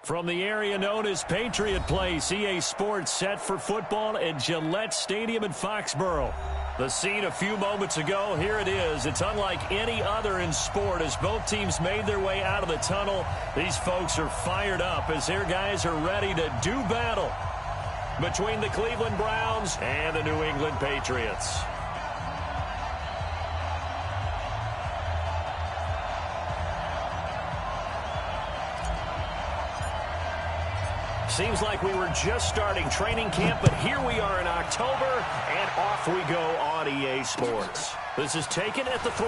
From the area known as Patriot Place, EA Sports set for football at Gillette Stadium in Foxborough. The scene a few moments ago, here it is. It's unlike any other in sport as both teams made their way out of the tunnel. These folks are fired up as their guys are ready to do battle between the Cleveland Browns and the New England Patriots. Seems like we were just starting training camp, but here we are in October, and off we go on EA Sports. This is taken at the 3.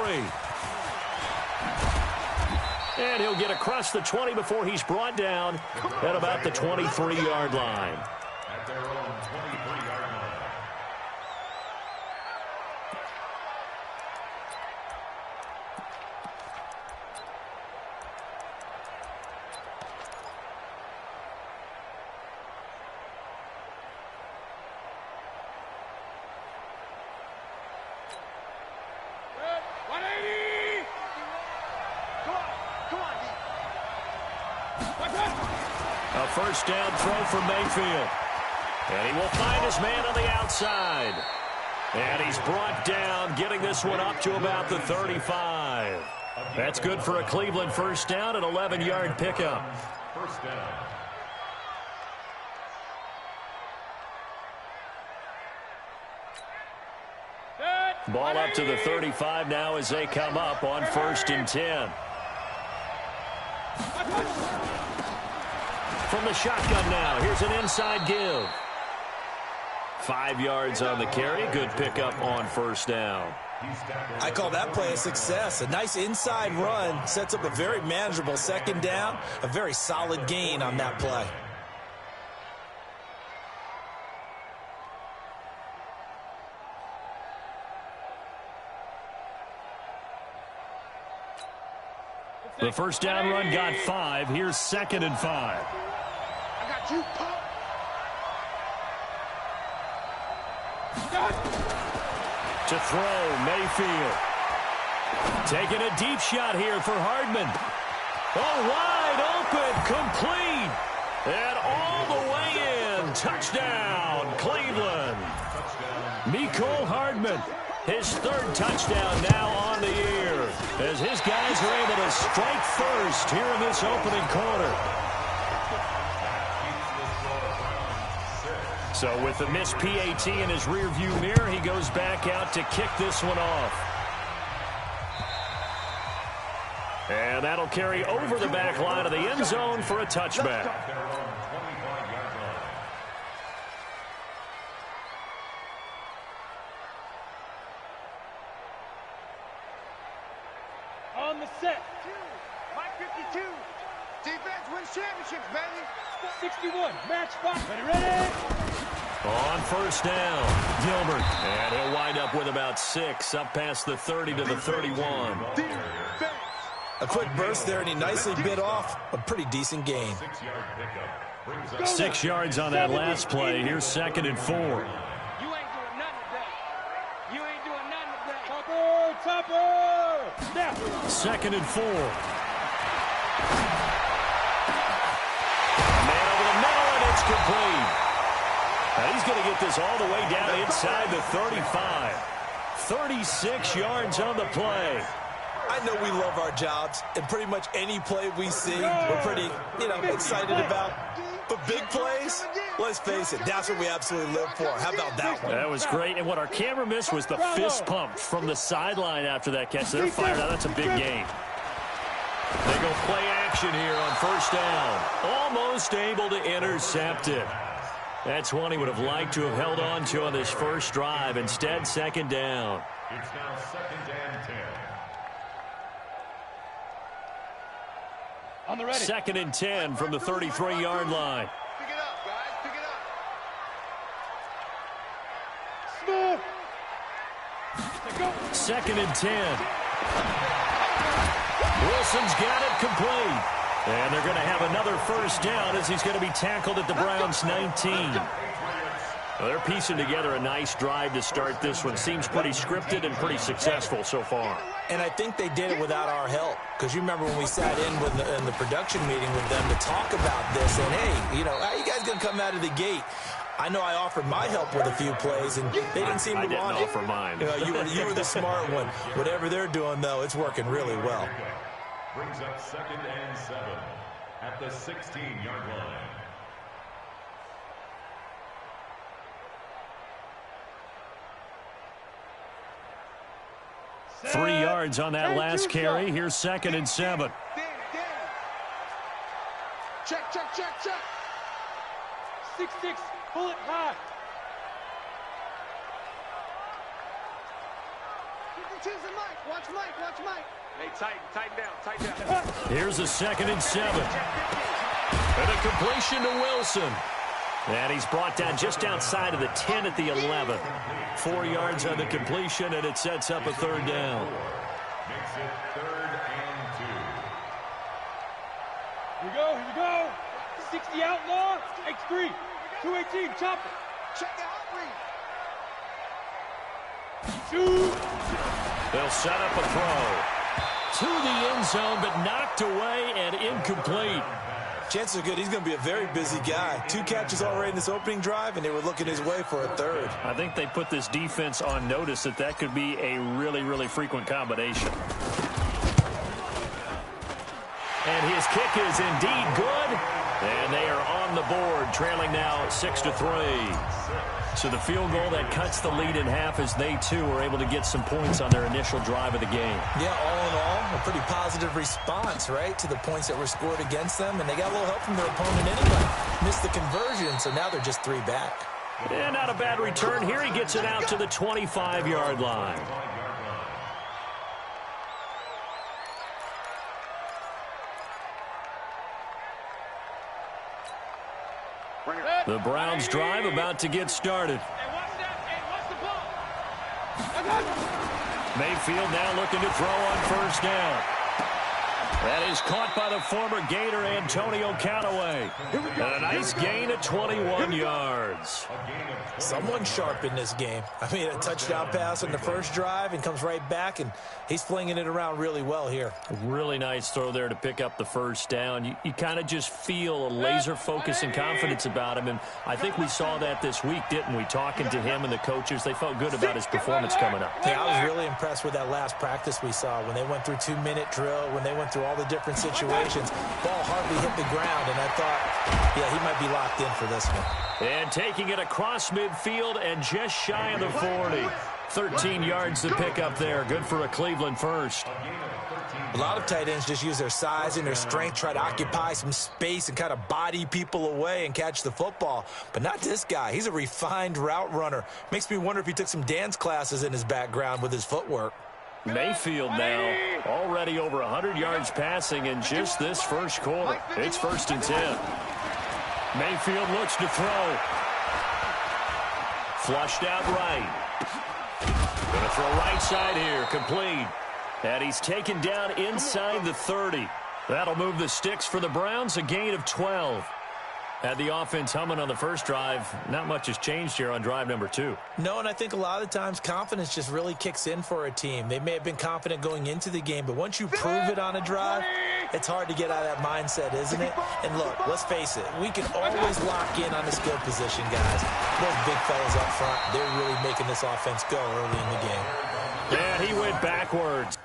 And he'll get across the 20 before he's brought down at about the 23-yard line. At their own 23-yard line. A first down throw from Mayfield. And he will find his man on the outside. And he's brought down, getting this one up to about the 35. That's good for a Cleveland first down, an 11-yard pickup. First down. Ball up to the 35 now as they come up on 1st and 10. From the shotgun now, here's an inside give. 5 yards on the carry. Good pickup on 1st down. I call that play a success. A nice inside run sets up a very manageable 2nd down. A very solid gain on that play. The first down run got 5. Here's 2nd and 5. To throw, Mayfield. Taking a deep shot here for Hardman. Oh, wide open, complete. And all the way in. Touchdown, Cleveland. Mecole Hardman, his 3rd touchdown now on the year, as his guys are able to strike first here in this opening quarter. So with the missed PAT in his rearview mirror, he goes back out to kick this one off. And that'll carry over the back line of the end zone for a touchback. On the set. 52. Defense wins championships, baby. 61. Match 5. Ready? On 1st down, Gilbert. And he'll wind up with about 6, up past the 30 to the 31. A quick burst there, and he nicely bit off a pretty decent gain. 6 yards on that last play. Here's 2nd and 4. You ain't doing nothing today. You ain't doing nothing today. Topper! Snap! 2nd and 4. Man over the middle, and it's complete. Now he's going to get this all the way down inside the 35. 36 yards on the play. I know we love our jobs, and pretty much any play we see, we're pretty, excited about. But big plays, let's face it, that's what we absolutely live for. How about that one? That was great, and what our camera missed was the fist pump from the sideline after that catch. They're fired out. That's a big gain. They go play action here on 1st down. Almost able to intercept it. That's one he would have liked to have held on to on this first drive. Instead, 2nd down. It's now 2nd and 10. On the ready. 2nd and 10 from the 33-yard line. Pick it up, guys. Pick it up. Smooth. 2nd and 10. Wilson's got it complete. And they're going to have another first down as he's going to be tackled at the Browns' 19. Well, they're piecing together a nice drive to start this one. Seems pretty scripted and pretty successful so far. And I think they did it without our help. Because you remember when we sat in the production meeting with them to talk about this. And, hey, you know, how are you guys going to come out of the gate? I know I offered my help with a few plays, and they didn't seem to want it. I didn't offer mine. You were the smart one. Whatever they're doing, though, it's working really well. Brings up 2nd and 7 at the 16-yard line. 3 yards on that last carry. Here's 2nd and 7. Check, check, check, check. 6-6, pull it high. 52's the Mike. Watch Mike, watch Mike. Hey, tighten down. Here's a 2nd and 7. And a completion to Wilson. And he's brought down just outside of the 10 at the 11. 4 yards on the completion, and it sets up a 3rd down. Makes it 3rd and 2. Here we go. 60 outlaw, X3, 218, chop it. Check the hot read. Shoot. They'll set up a throw to the end zone, but knocked away and incomplete. Chances are good he's going to be a very busy guy. 2 catches already in this opening drive, and they were looking his way for a 3rd. I think they put this defense on notice that could be a really, really frequent combination. And his kick is indeed good. And they are on the board, trailing now 6-3. So the field goal that cuts the lead in half as they, too, were able to get some points on their initial drive of the game. Yeah, all in all, a pretty positive response, right, to the points that were scored against them. And they got a little help from their opponent anyway. Missed the conversion, so now they're just 3 back. And not a bad return. Here he gets it out to the 25-yard line. The Browns drive about to get started. Mayfield now looking to throw on 1st down. That is caught by the former Gator Antonio Callaway. And a nice gain of 21 yards. Someone sharp in this game. I mean, a touchdown pass on the first drive and comes right back, and he's flinging it around really well here. Really nice throw there to pick up the 1st down. You kind of just feel a laser focus and confidence about him, and I think we saw that this week, didn't we? Talking to him and the coaches, they felt good about his performance coming up. Yeah, I was really impressed with that last practice we saw when they went through 2-minute drill, when they went through all the different situations. Ball hardly hit the ground, and I thought, yeah, he might be locked in for this one. And taking it across midfield and just shy of the 40. 13 yards to pick up there. Good for a Cleveland first. A lot of tight ends just use their size and their strength, try to occupy some space and kind of body people away and catch the football. But not this guy. He's a refined route runner. Makes me wonder if he took some dance classes in his background with his footwork. Mayfield now already over 100 yards passing in just this first quarter. It's 1st and 10. Mayfield looks to throw. Flushed out right. Going to throw right side here. Complete. And he's taken down inside the 30. That'll move the sticks for the Browns. A gain of 12. Had the offense humming on the first drive. Not much has changed here on drive number 2. No, and I think a lot of the times confidence just really kicks in for a team. They may have been confident going into the game, but once you prove it on a drive, it's hard to get out of that mindset, isn't it? And look, let's face it, we can always lock in on the skill position, guys. Those big fellas up front, they're really making this offense go early in the game. Yeah, he went backwards.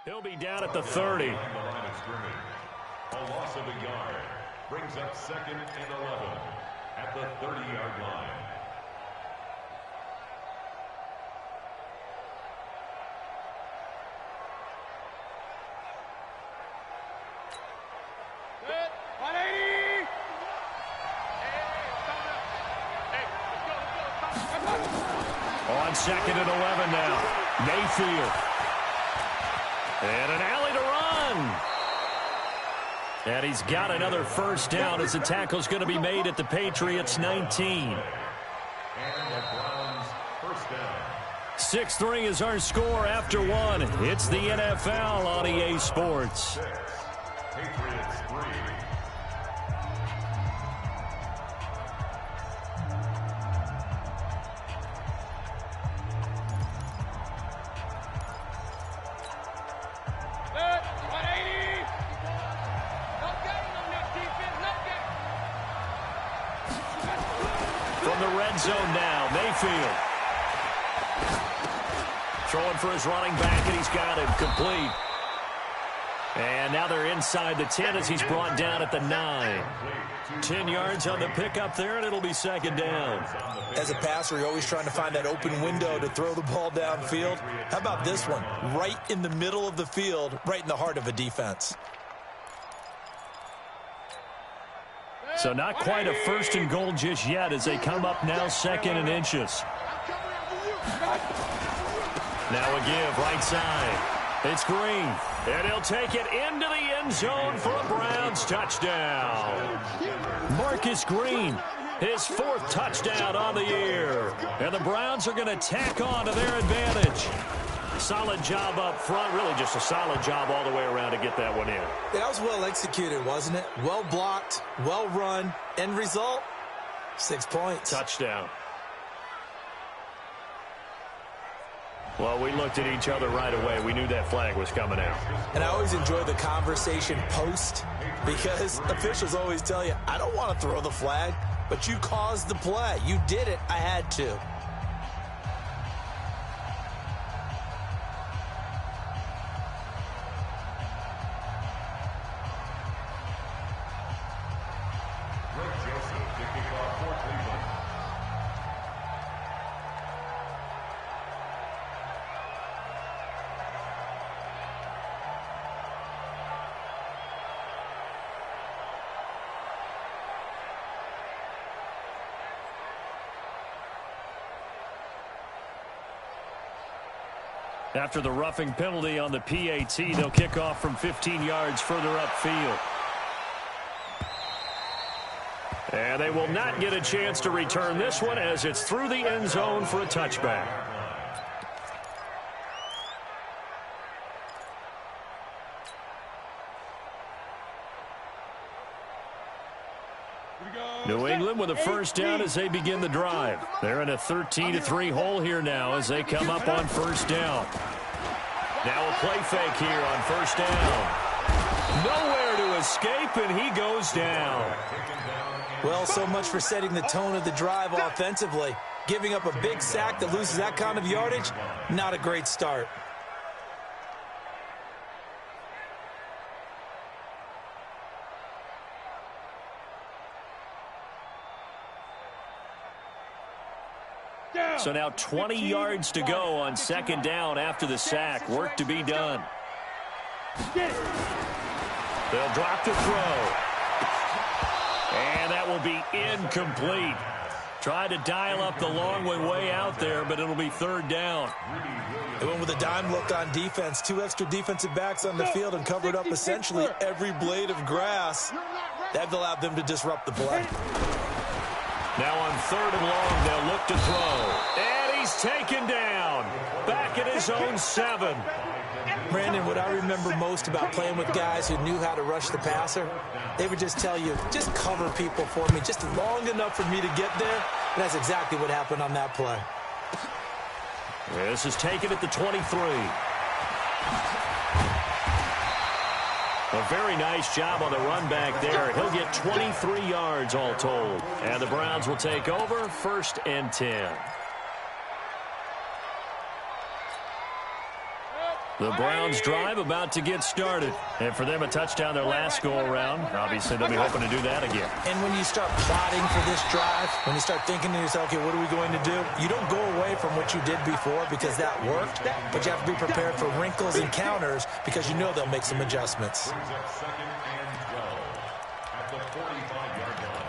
He'll be down at the 30. On the line of scrimmage. A loss of a yard. Brings up 2nd and 11 at the 30-yard line. Good. 180. On 2nd and 11 now. Mayfield. And an alley to run. And he's got another first down as the tackle's going to be made at the Patriots' 19. And the Browns first down. 6-3 is our score after one. It's the NFL on EA Sports. 6, Patriots 3. From the red zone now, Mayfield. Throwing for his running back, and he's got him complete. And now they're inside the 10 as he's brought down at the 9. 10 yards on the pickup there, and it'll be second down. As a passer, you're always trying to find that open window to throw the ball downfield. How about this one? Right in the middle of the field, right in the heart of a defense. So not quite a first and goal just yet as they come up now second and inches. Now a give, right side. It's Green, and he'll take it into the end zone for a Browns touchdown. Marcus Green, his 4th touchdown on the year. And the Browns are going to tack on to their advantage. Solid job up front, really just a solid job all the way around to get that one in. Yeah, that was well executed, wasn't it? Well blocked, well run. End result, 6 points. Touchdown. Well, we looked at each other right away. We knew that flag was coming out. And I always enjoy the conversation post because officials always tell you, I don't want to throw the flag, but you caused the play. You did it. I had to. After the roughing penalty on the PAT, they'll kick off from 15 yards further upfield. And they will not get a chance to return this one as it's through the end zone for a touchback. New England with a first down as they begin the drive. They're in a 13-3 hole here now as they come up on first down. Now a play fake here on first down. Nowhere to escape, and he goes down. Well, so much for setting the tone of the drive offensively. Giving up a big sack that loses that kind of yardage, not a great start. So now 20 yards to go on second down after the sack. Work to be done. They'll drop the throw. And that will be incomplete. Tried to dial up the long one way out there, but it'll be third down. They went with a dime look on defense. 2 extra defensive backs on the field and covered up essentially every blade of grass. That allowed them to disrupt the play. Now on third and long, they'll look to throw. And he's taken down. Back at his own 7. Brandon, what I remember most about playing with guys who knew how to rush the passer, they would just tell you, just cover people for me, just long enough for me to get there. And that's exactly what happened on that play. This is taken at the 23. A very nice job on the run back there. He'll get 23 yards all told. And the Browns will take over, 1st and 10. The Browns drive about to get started. And for them, a touchdown their last go-around. Obviously, they'll be hoping to do that again. And when you start plotting for this drive, when you start thinking to yourself, okay, what are we going to do? You don't go away from what you did before because that worked, but you have to be prepared for wrinkles and counters because you know they'll make some adjustments. Brings up 2nd and 12 at the 45-yard line.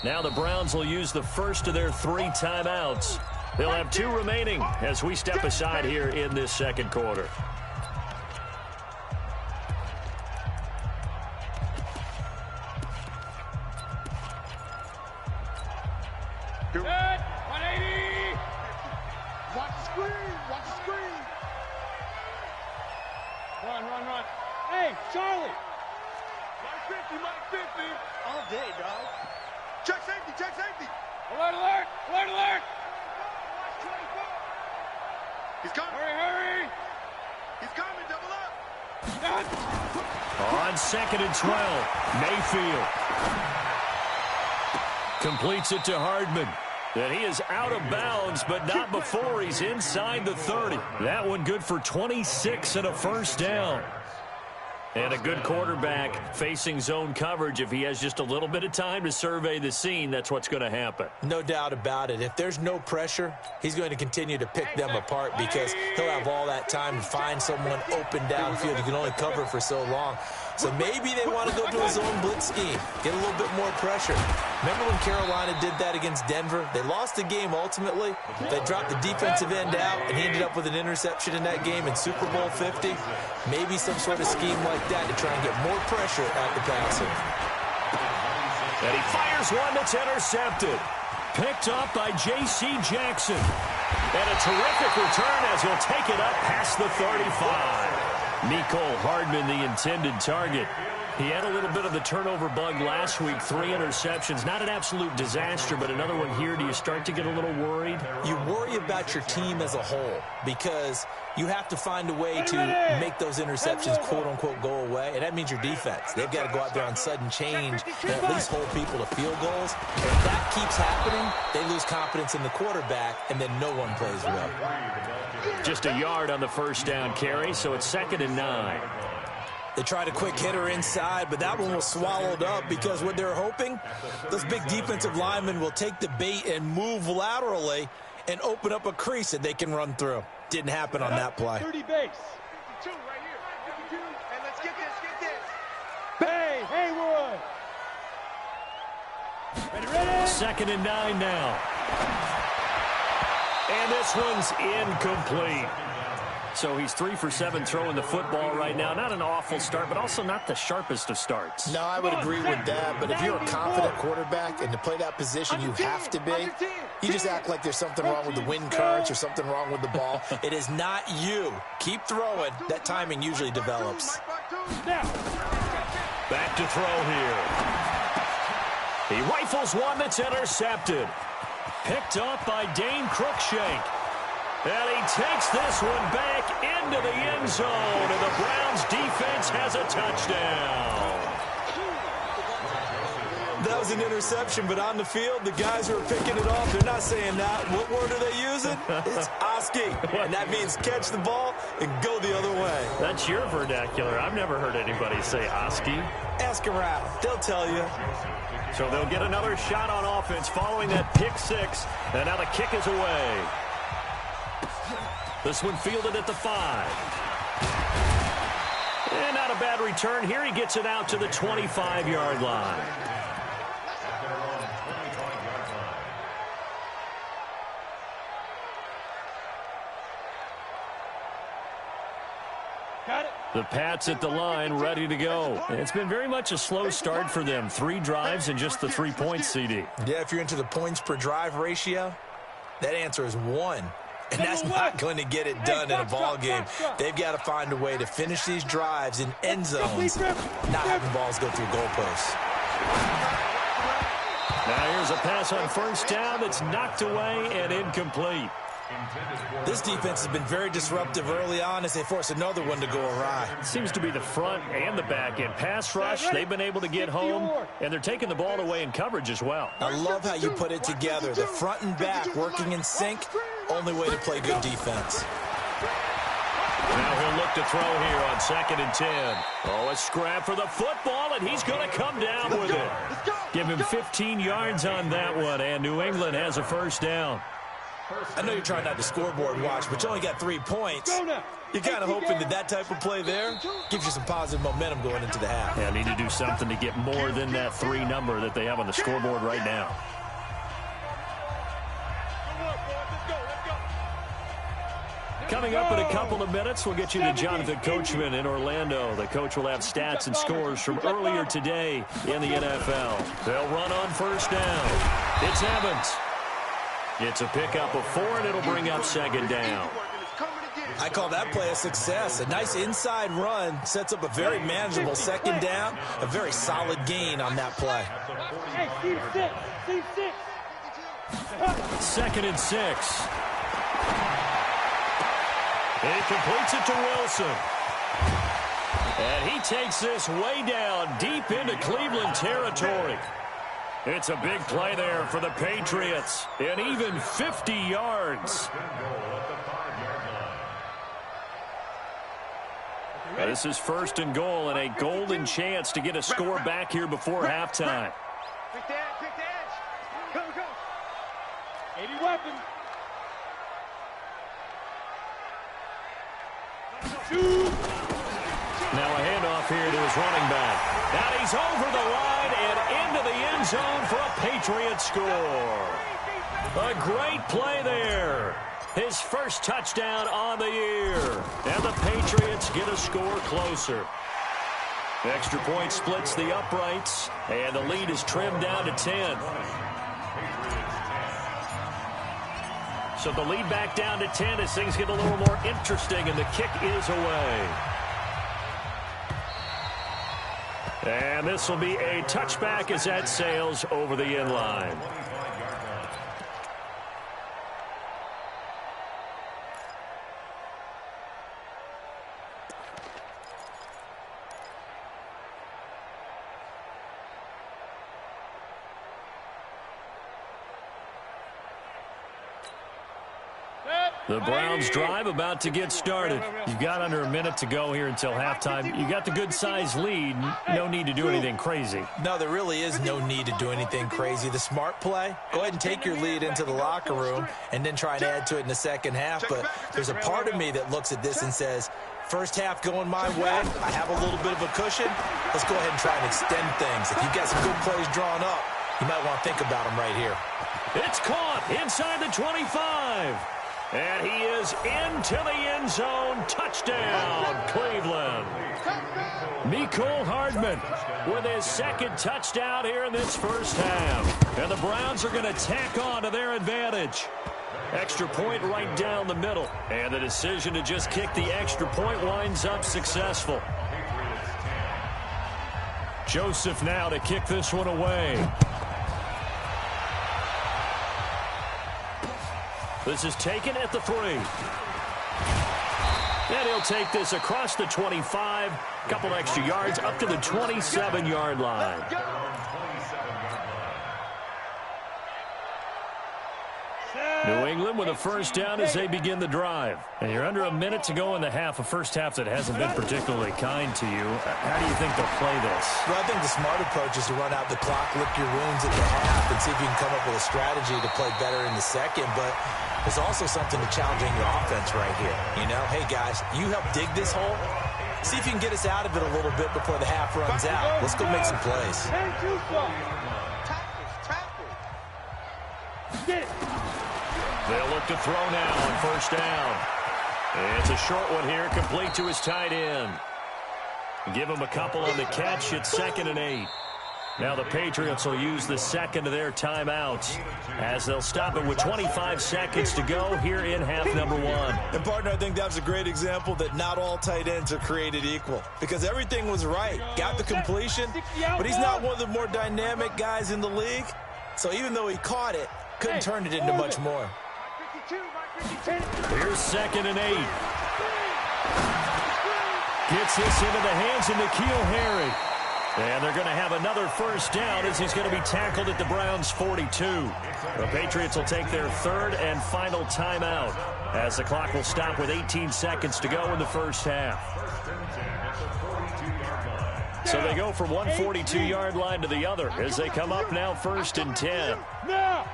Now the Browns will use the first of their 3 timeouts. They'll have 2 remaining as we step aside here in this second quarter. Good. 180. Watch the screen. Watch the screen. Run. Hey, Charlie. Mike 50. All day, dog. Check safety. Alert. He's coming. Hurry. He's coming, double up. On 2nd and 12, Mayfield completes it to Hardman. And he is out of bounds, but not before he's inside the 30. That one good for 26 and a first down. And a good quarterback facing zone coverage. If he has just a little bit of time to survey the scene, that's what's going to happen. No doubt about it. If there's no pressure, he's going to continue to pick them apart because he'll have all that time to find someone open downfield. He can only cover for so long. So maybe they want to go to a zone blitz scheme, get a little bit more pressure. Remember when Carolina did that against Denver? They lost the game ultimately. They dropped the defensive end out, and he ended up with an interception in that game in Super Bowl 50. Maybe some sort of scheme like that to try and get more pressure at the passer. And he fires one that's intercepted. Picked up by J.C. Jackson. And a terrific return as he'll take it up past the 35. Mecole Hardman, the intended target. He had a little bit of the turnover bug last week, 3 interceptions. Not an absolute disaster, but another one here. Do you start to get a little worried? You worry about your team as a whole because you have to find a way to make those interceptions, quote-unquote, go away, and that means your defense. They've got to go out there on sudden change and at least hold people to field goals. If that keeps happening, they lose confidence in the quarterback, and then no one plays well. Just a yard on the first down carry, so it's 2nd and 9. They tried a quick hitter inside, but that one was swallowed up because what they're hoping, those big defensive linemen will take the bait and move laterally and open up a crease that they can run through. Didn't happen on that play. 30 base. 52 right here. 52. And let's get this. Bay, Haywood. Ready. 2nd and 9 now. And this one's incomplete. So he's 3 for 7 throwing the football right now. Not an awful start, but also not the sharpest of starts. No, I would agree with that. But if you're a confident quarterback and to play that position, you have to be. You just act like there's something wrong with the wind currents or something wrong with the ball. It is not you. Keep throwing. That timing usually develops. Back to throw here. He rifles one that's intercepted. Picked up by Dane Cruikshank. And he takes this one back into the end zone, and the Browns defense has a touchdown. That was an interception, but on the field, the guys who are picking it off, they're not saying that. What word are they using? It's Oski, and that means catch the ball and go the other way. That's your vernacular. I've never heard anybody say Oski. Ask around. They'll tell you. So they'll get another shot on offense following that pick 6, and now the kick is away. This one fielded at the 5. And not a bad return. Here he gets it out to the 25-yard line. Got it. The Pats at the line, ready to go. It's been very much a slow start for them. 3 drives and just the 3 points, CD. Yeah, if you're into the points per drive ratio, that answer is 1. And that's not going to get it done in a ball game. They've got to find a way to finish these drives in end zones, not having balls go through goalposts. Now here's a pass on first down that's knocked away and incomplete. This defense has been very disruptive early on as they force another one to go awry. It seems to be the front and the back end. Pass rush, they've been able to get home, and they're taking the ball away in coverage as well. I love how you put it together. The front and back working in sync, only way to play good defense. Now he'll look to throw here on 2nd and 10. Oh, a scrap for the football, and he's going to come down with it. Give him 15 yards on that one, and New England has a first down. I know you're trying not to scoreboard watch, but you only got 3 points. You're kind of hoping that that type of play there gives you some positive momentum going into the half. Yeah, need to do something to get more than that 3 number that they have on the scoreboard right now. Coming up in a couple of minutes, we'll get you to Jonathan Coachman in Orlando. The coach will have stats and scores from earlier today in the NFL. They'll run on first down. It's Evans. It's a pickup of 4, and it'll bring up second down. I call that play a success. A nice inside run sets up a very manageable second down. A very solid gain on that play. Second and 6. He completes it to Wilson. And he takes this way down deep into Cleveland territory. It's a big play there for the Patriots. And even 50 yards. This is first and goal and a golden chance to get a score back here before halftime. Quick the edge. Go, go. 80 weapons. Now a handoff here to his running back. Now he's over the line and into the end zone for a Patriots score. A great play there. His first touchdown on the year. And the Patriots get a score closer. Extra point splits the uprights, and the lead is trimmed down to 10. So the lead back down to 10 as things get a little more interesting, and the kick is away. And this will be a touchback as that sails over the end line. The Browns drive about to get started. You've got under a minute to go here until halftime. You got the good-sized lead. No need to do anything crazy. No, there really is no need to do anything crazy. The smart play, go ahead and take your lead into the locker room and then try and add to it in the second half. But there's a part of me that looks at this and says, first half going my way, I have a little bit of a cushion. Let's go ahead and try and extend things. If you've got some good plays drawn up, you might want to think about them right here. It's caught inside the 25. And he is into the end zone. Touchdown, Cleveland. Mecole Hardman with his second touchdown here in this first half. And the Browns are going to tack on to their advantage. Extra point right down the middle. And the decision to just kick the extra point winds up successful. Joseph now to kick this one away. This is taken at the 3. And he'll take this across the 25. Couple extra yards up to the 27-yard line. New England with a first down as they begin the drive. And you're under a minute to go in the half, a first half that hasn't been particularly kind to you. How do you think they'll play this? Well, I think the smart approach is to run out the clock, lick your wounds at the half, and see if you can come up with a strategy to play better in the second. But there's also something to challenging your offense right here. You know, hey, guys, you help dig this hole. See if you can get us out of it a little bit before the half runs out. Let's go make some plays. They'll look to throw now on first down. It's a short one here, complete to his tight end. Give him a couple on the catch. It's 2nd and 8. Now the Patriots will use the second of their timeouts as they'll stop it with 25 seconds to go here in half number 1. And, partner, I think that was a great example that not all tight ends are created equal because everything was right. Got the completion, but he's not one of the more dynamic guys in the league. So even though he caught it, couldn't turn it into much more. Here's 2nd and 8. Gets this into the hands of N'Keal Harry. And they're going to have another first down as he's going to be tackled at the Browns' 42. The Patriots will take their third and final timeout as the clock will stop with 18 seconds to go in the first half. So they go from one 42-yard line to the other as they come up now 1st and 10. Now.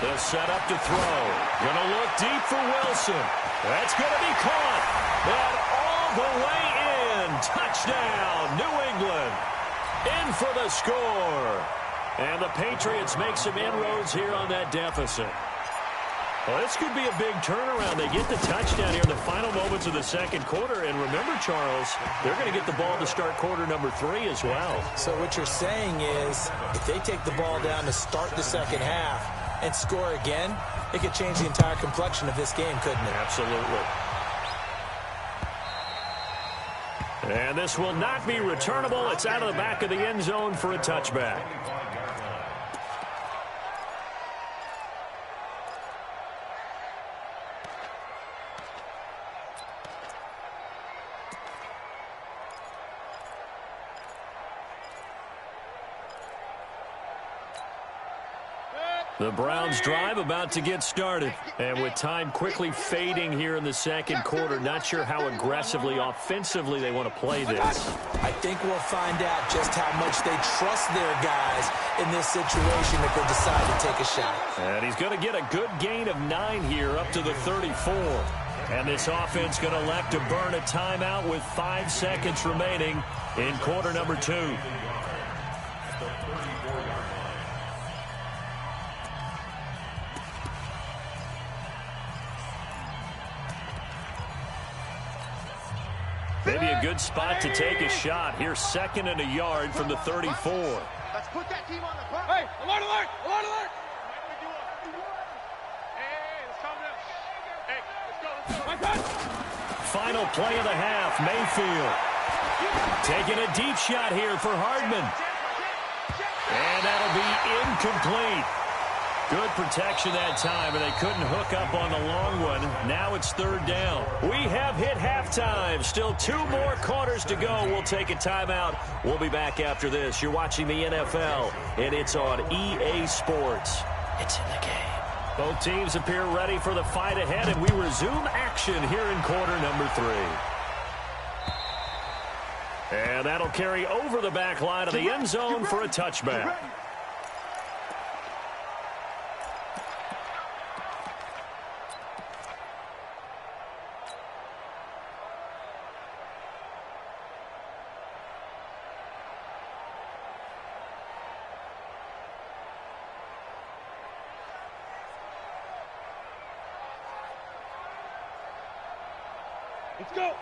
They'll set up to throw. Going to look deep for Wilson. That's going to be caught. And all the way in. Touchdown, New England. In for the score. And the Patriots make some inroads here on that deficit. Well, this could be a big turnaround. They get the touchdown here in the final moments of the second quarter. And remember, Charles, they're going to get the ball to start quarter number 3 as well. So what you're saying is if they take the ball down to start the second half and score again, it could change the entire complexion of this game, couldn't it? Absolutely. And this will not be returnable. It's out of the back of the end zone for a touchback. The Browns drive about to get started. And with time quickly fading here in the second quarter, not sure how aggressively, offensively they want to play this. I think we'll find out just how much they trust their guys in this situation if they decide to take a shot. And he's going to get a good gain of 9 here up to the 34. And this offense going to elect to burn a timeout with 5 seconds remaining in quarter number 2. Maybe a good spot to take a shot. Here's 2nd and a yard from the 34. Let's put that team on the clock. Hey, alert, alert, alert, alert. Hey, let's calm down. Hey, let's go. Final play of the half, Mayfield. Taking a deep shot here for Hardman. And that'll be incomplete. Good protection that time, and they couldn't hook up on the long one. Now it's 3rd down. We have hit halftime. Still 2 more quarters to go. We'll take a timeout. We'll be back after this. You're watching the NFL, and it's on EA Sports. It's in the game. Both teams appear ready for the fight ahead, and we resume action here in quarter number 3. And that'll carry over the back line of the end zone for a touchback.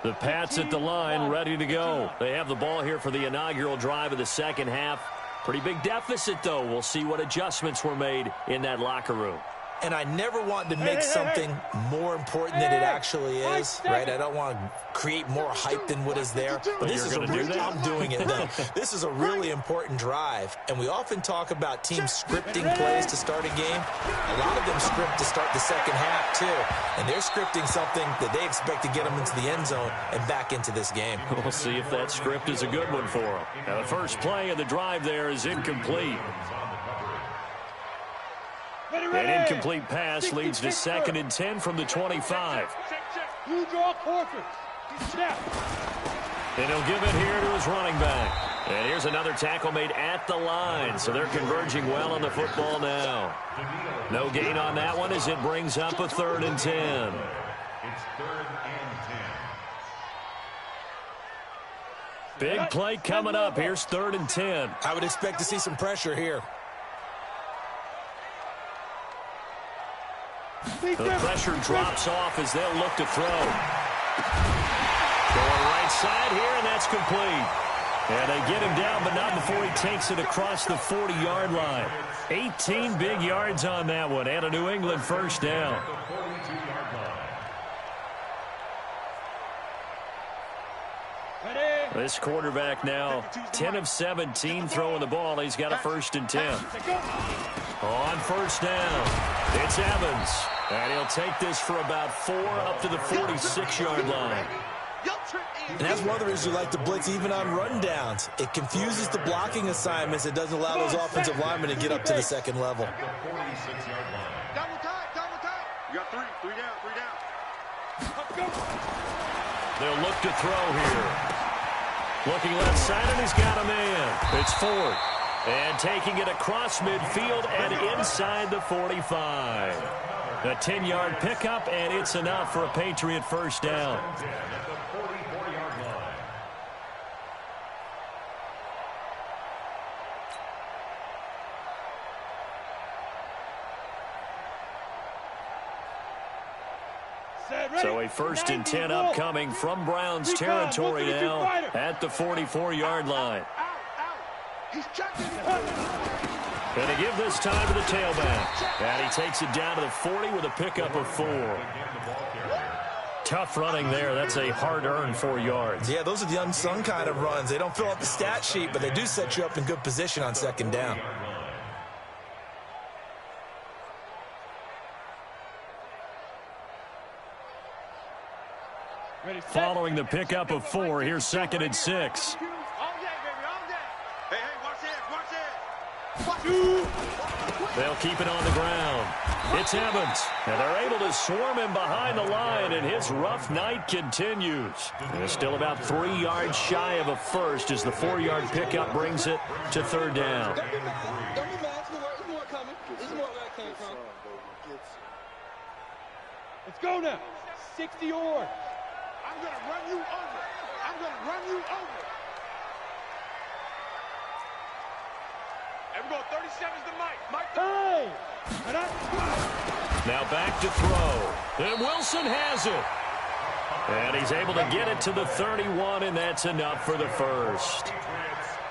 The Pats at the line, ready to go. They have the ball here for the inaugural drive of the second half. Pretty big deficit, though. We'll see what adjustments were made in that locker room. And I never want to make something more important than it actually is, right? I don't want to create more hype than what is there. But this is I'm doing it, though. This is a really important drive. And we often talk about teams scripting plays to start a game. A lot of them script to start the second half, too. And they're scripting something that they expect to get them into the end zone and back into this game. We'll see if that script is a good one for them. Now, the first play of the drive there is incomplete. An incomplete pass leads to 2nd and 10 from the 25. You draw quarters. Snap. And he'll give it here to his running back. And here's another tackle made at the line. So they're converging well on the football now. No gain on that one as it brings up a 3rd and 10. It's 3rd and 10. Big play coming up. Here's 3rd and 10. I would expect to see some pressure here. The pressure drops off as they'll look to throw. Going right side here, and that's complete. And they get him down, but not before he takes it across the 40-yard line. 18 big yards on that one, and a New England first down. This quarterback now 10 of 17 throwing the ball. He's got a 1st and 10. On 1st down, it's Evans. And he'll take this for about 4 up to the 46-yard line. And that's one of the reasons we like to blitz even on rundowns. It confuses the blocking assignments. It doesn't allow those offensive linemen to get up to the second level. Double time, double time. You got 3 down, 3 down. They'll look to throw here. Looking left side, and he's got a man. It's Ford. And taking it across midfield and inside the 45. A 10-yard pickup, and it's enough for a Patriot first down. So a 1st and 10 upcoming from Browns territory now at the 44-yard line. Going to give this time to the tailback. And he takes it down to the 40 with a pickup of 4. Tough running there. That's a hard-earned 4 yards. Yeah, those are the unsung kind of runs. They don't fill up the stat sheet, but they do set you up in good position on 2nd down. Following the pickup of 4, here's 2nd and 6. They'll keep it on the ground. It's Evans, and they're able to swarm him behind the line, and his rough night continues. They're still about 3 yards shy of a first as the 4-yard pickup brings it to 3rd down. Let's go now. 60 yards. I'm going to run you over. I'm going to run you over. And we're going 37's the Mike. Hey! Now back to throw. And Wilson has it. And he's able to get it to the 31, and that's enough for the first.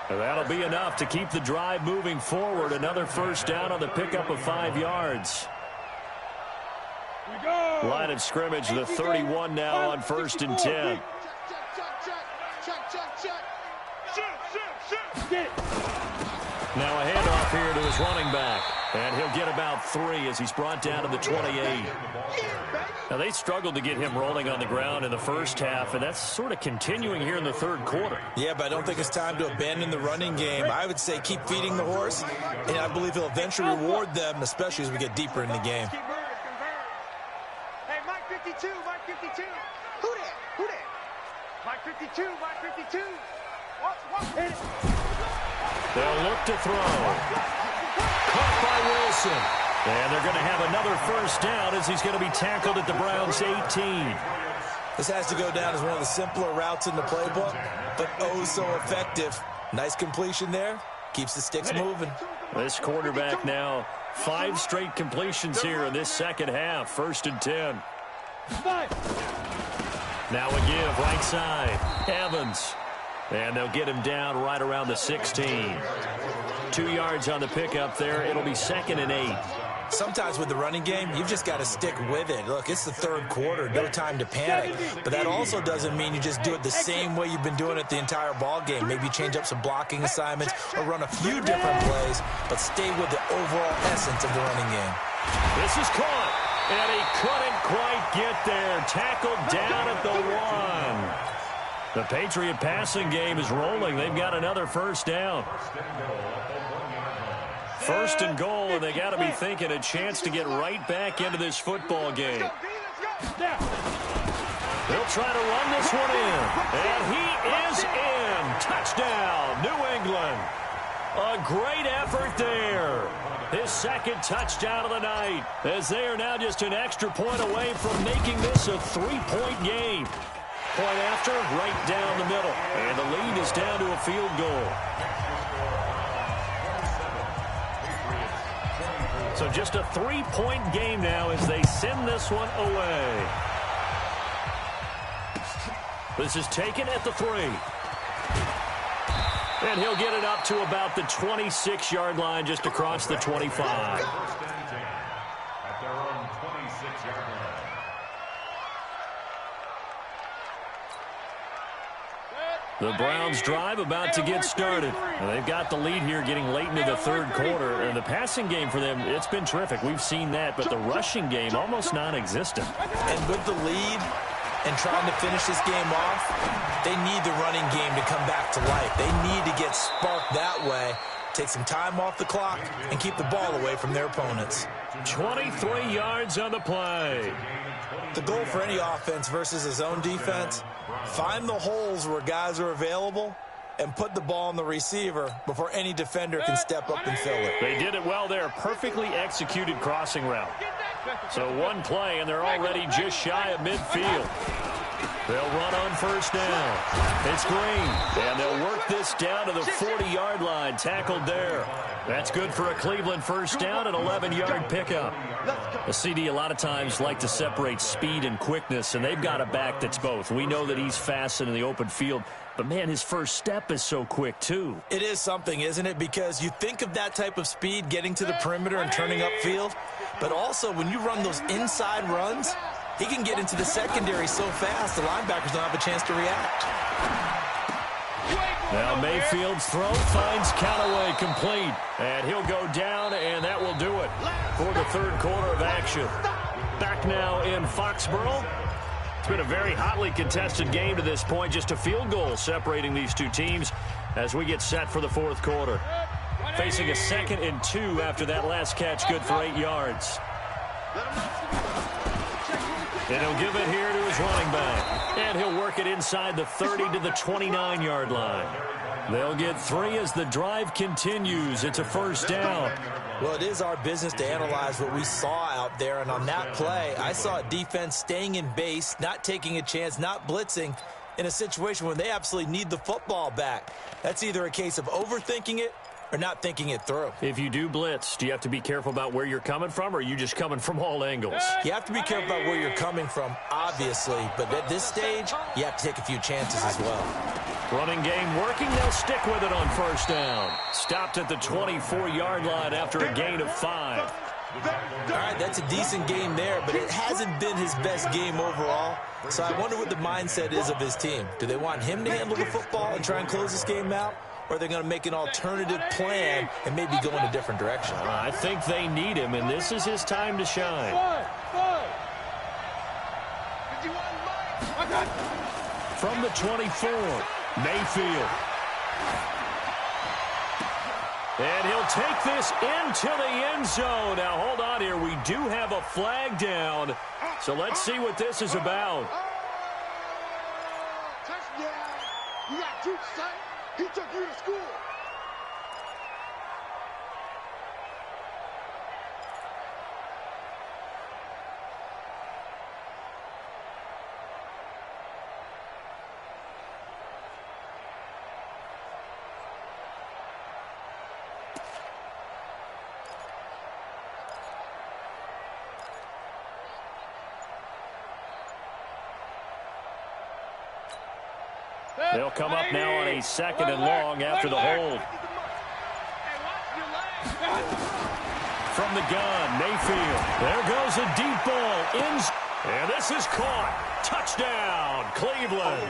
And that'll be enough to keep the drive moving forward. Another first down on the pickup of 5 yards. Line of scrimmage, the 31 now on 1st and 10. Now a handoff here to his running back. And he'll get about 3 as he's brought down to the 28. Now they struggled to get him rolling on the ground in the first half, and that's sort of continuing here in the 3rd quarter. Yeah, but I don't think it's time to abandon the running game. I would say keep feeding the horse, and I believe he'll eventually reward them, especially as we get deeper in the game. Hey, Mike 52, Mike 52. Who that? Who that? Mike 52, Mike 52. Hit it. They'll look to throw. Caught by Wilson. And they're going to have another first down as he's going to be tackled at the Browns' 18. This has to go down as one of the simpler routes in the playbook, but oh so effective. Nice completion there. Keeps the sticks moving. This quarterback now 5 straight completions here in this second half. 1st and 10. Now a give right side. Evans. And they'll get him down right around the 16. 2 yards on the pickup there. It'll be 2nd and 8. Sometimes with the running game, you've just got to stick with it. Look, it's the 3rd quarter. No time to panic. But that also doesn't mean you just do it the same way you've been doing it the entire ball game. Maybe change up some blocking assignments or run a few different plays, but stay with the overall essence of the running game. This is caught, and he couldn't quite get there. Tackled down at the 1. The Patriot passing game is rolling. They've got another first down. 1st and goal, and they got to be thinking a chance to get right back into this football game. They'll try to run this one in, and he is in. Touchdown, New England. A great effort there. His 2nd touchdown of the night, as they are now just an extra point away from making this a 3-point game. Point after, right down the middle. And the lead is down to a field goal. So just a 3-point game now as they send this one away. This is taken at the 3. And he'll get it up to about the 26-yard line just across the 25. At their own 26-yard line. The Browns drive about to get started. And they've got the lead here getting late into the 3rd quarter. And the passing game for them, it's been terrific. We've seen that. But the rushing game, almost non-existent. And with the lead and trying to finish this game off, they need the running game to come back to life. They need to get sparked that way, take some time off the clock, and keep the ball away from their opponents. 23 yards on the play. The goal for any offense versus his own defense, find the holes where guys are available and put the ball on the receiver before any defender can step up and fill it. They did it well there. Perfectly executed crossing route. So one play, and they're already just shy of midfield. They'll run on first down. It's Green, and they'll work this down to the 40-yard line. Tackled there. That's good for a Cleveland first down, an 11-yard pickup. A CD a lot of times like to separate speed and quickness, and they've got a back that's both. We know that he's fast in the open field, but, man, his first step is so quick, too. It is something, isn't it? Because you think of that type of speed getting to the perimeter and turning upfield, but also when you run those inside runs, he can get into the secondary so fast the linebackers don't have a chance to react. Now Mayfield's throw finds Callaway complete. And he'll go down, and that will do it for the third quarter of action. Back now in Foxborough. It's been a very hotly contested game to this point. Just a field goal separating these two teams as we get set for the fourth quarter. Facing a 2nd and 2 after that last catch, good for 8 yards. And he'll give it here to his running back. And he'll work it inside the 30 to the 29-yard line. They'll get 3 as the drive continues. It's a first down. Well, it is our business to analyze what we saw out there. And on that play, I saw a defense staying in base, not taking a chance, not blitzing in a situation when they absolutely need the football back. That's either a case of overthinking it or not thinking it through. If you do blitz, do you have to be careful about where you're coming from, or are you just coming from all angles? You have to be careful about where you're coming from, obviously, but at this stage, you have to take a few chances as well. Running game working. They'll stick with it on first down. Stopped at the 24-yard line after a gain of 5. All right, that's a decent game there, but it hasn't been his best game overall. So I wonder what the mindset is of his team. Do they want him to handle the football and try and close this game out? Or are they going to make an alternative plan and maybe go in a different direction? I think they need him, and this is his time to shine. From the 24, Mayfield. And he'll take this into the end zone. Now, hold on here. We do have a flag down. So let's see what this is about. Touchdown. You got Duke, son. He took you to school. They'll come up now on a 2nd and long after the hold. From the gun, Mayfield. There goes a deep ball. And this is caught. Touchdown, Cleveland.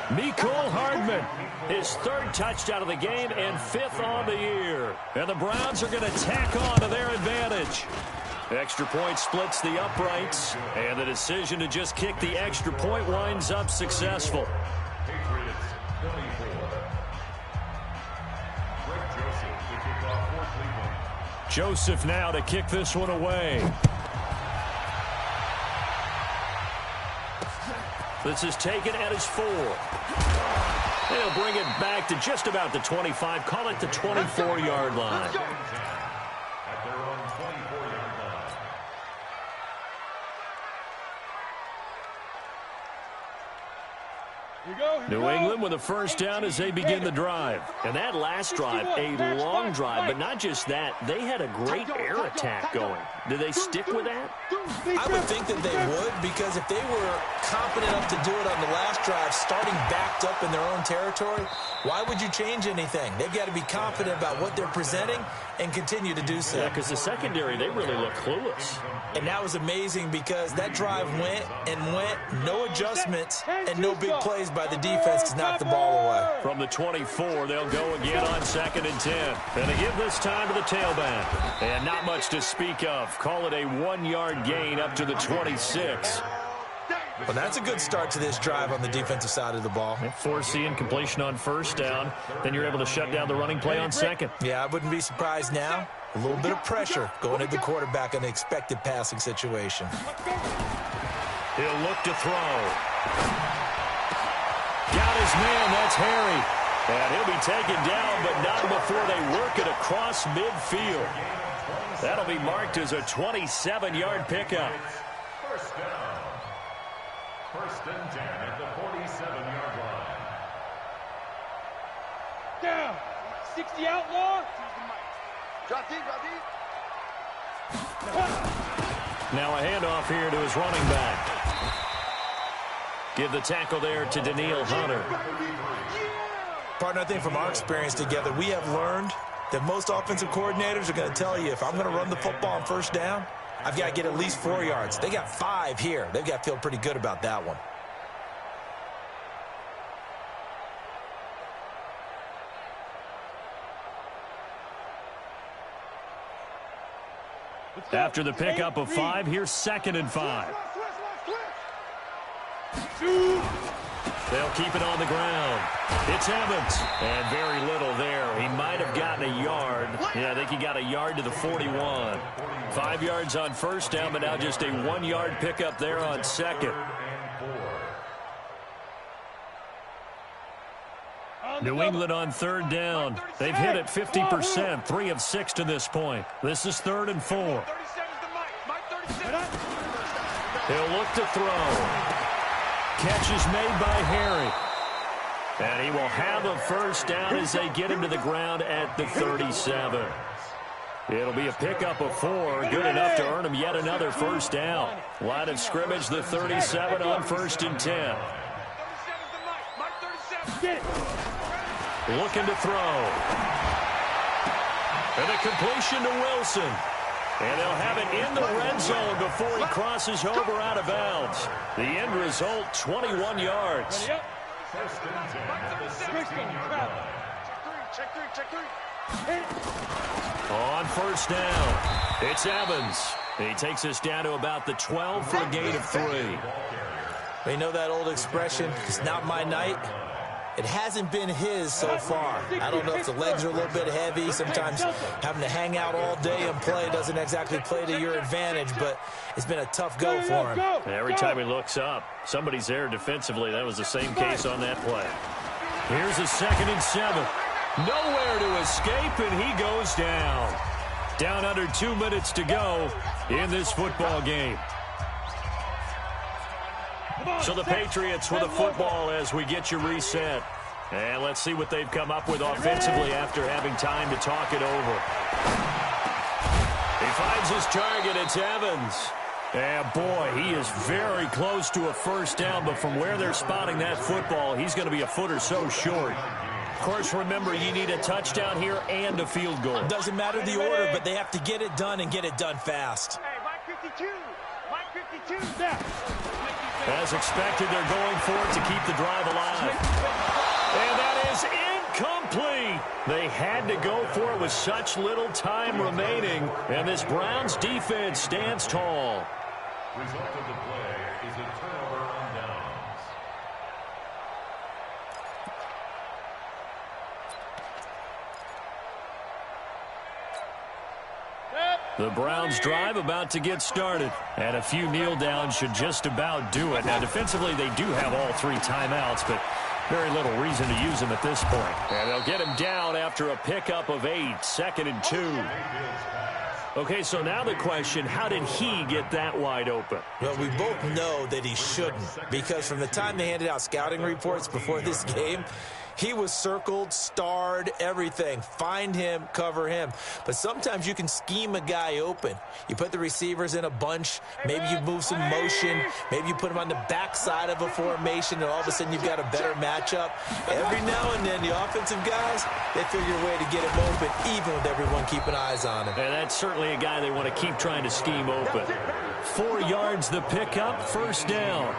Mecole Hardman, his 3rd touchdown of the game and 5th on the year. And the Browns are going to tack on to their advantage. Extra point splits the uprights, and the decision to just kick the extra point winds up successful. Joseph now to kick this one away. This is taken at his 4. They'll bring it back to just about the 25. Call it the 24-yard line. At their own 24-yard line. New England with a first down as they begin the drive. And that last drive, a long drive, but not just that. They had a great air attack going. Do they stick with that? I would think that they would, because if they were confident enough to do it on the last drive, starting backed up in their own territory, why would you change anything? They've got to be confident about what they're presenting and continue to do so. Yeah, because the secondary, they really look clueless. And that was amazing because that drive went and went, no adjustments and no big plays by the defense to knock the ball away. From the 24, they'll go again on 2nd and 10. And they give this time to the tailback. And not much to speak of. Call it a 1-yard gain up to the 26. Well, that's a good start to this drive on the defensive side of the ball. Forcing completion on first down. Then you're able to shut down the running play on 2nd. Yeah, I wouldn't be surprised now. A little bit of pressure going at the quarterback in an expected passing situation. He'll look to throw. Got his man. That's Harry. And he'll be taken down, but not before they work it across midfield. That'll be marked as a 27-yard pickup. First down. First and 10 at the 47-yard line. Down. 60 outlaw. Drop deep, drop deep. Now a handoff here to his running back. Give the tackle there to Daniil Hunter. Partner, I think from our experience together, we have learned that most offensive coordinators are going to tell you, if I'm going to run the football on first down, I've got to get at least 4 yards. They got 5 here. They've got to feel pretty good about that one. After the pickup of 5, here's 2nd and 5. They'll keep it on the ground. It's Evans. And very little there. He might have gotten a yard. Yeah, I think he got a yard to the 41. 5 yards on first down, but now just a 1-yard pickup there on 2nd. New England on 3rd down. They've hit it 50%, 3 of 6 to this point. This is 3rd and 4. He'll look to throw. Catch is made by Harry. And he will have a first down as they get him to the ground at the 37. It'll be a pickup of 4, good enough to earn him yet another first down. Line of scrimmage, the 37 on 1st and 10. Looking to throw. And a completion to Wilson. And they'll have it in the red zone before he crosses over out of bounds. The end result, 21 yards. First and 10 at the 16-yard line. Check three. On first down, it's Evans. He takes us down to about the 12 for a gain of 3. You know that old expression, it's not my night? It hasn't been his so far. I don't know if the legs are a little bit heavy. Sometimes having to hang out all day and play doesn't exactly play to your advantage, but it's been a tough go for him. Every time he looks up, somebody's there defensively. That was the same case on that play. Here's a 2nd and 7. Nowhere to escape, and he goes down. Down under 2 minutes to go in this football game. So the Patriots with a football as we get you reset. And let's see what they've come up with offensively after having time to talk it over. He finds his target. It's Evans. And boy, he is very close to a first down, but from where they're spotting that football, he's going to be a foot or so short. Of course, remember, you need a touchdown here and a field goal. Doesn't matter the order, but they have to get it done and get it done fast. Hey, Mike 52, now. As expected, they're going for it to keep the drive alive. And that is incomplete. They had to go for it with such little time remaining. And this Browns defense stands tall. Result of the play is a turnover on downs. The Browns drive about to get started. And a few kneel downs should just about do it. Now, defensively, they do have all 3 timeouts, but very little reason to use them at this point. And they'll get him down after a pickup of 8, 2nd and 2. Okay, so now the question, how did he get that wide open? Well, we both know that he shouldn't, because from the time they handed out scouting reports before this game, he was circled, starred, everything. Find him, cover him. But sometimes you can scheme a guy open. You put the receivers in a bunch. Maybe you move some motion. Maybe you put him on the backside of a formation, and all of a sudden you've got a better matchup. Every now and then, the offensive guys, they figure a way to get him open, even with everyone keeping eyes on him. And that's certainly a guy they want to keep trying to scheme open. 4 yards the pickup, first down.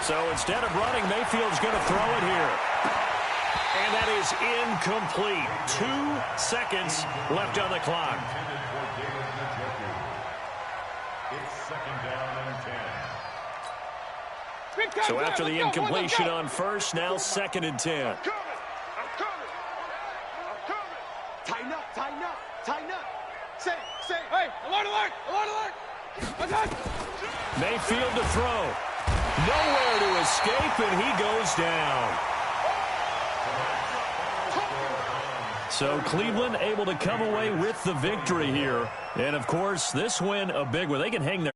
So instead of running, Mayfield's going to throw it here. And that is incomplete. 2 seconds left on the clock. So after the incompletion on first, now 2nd and 10. I'm coming. Tighten up. Say, hey, alert, alert, alert, alert. Mayfield to throw. Nowhere to escape, and he goes down. So Cleveland able to come away with the victory here. And, of course, this win a big one. They can hang their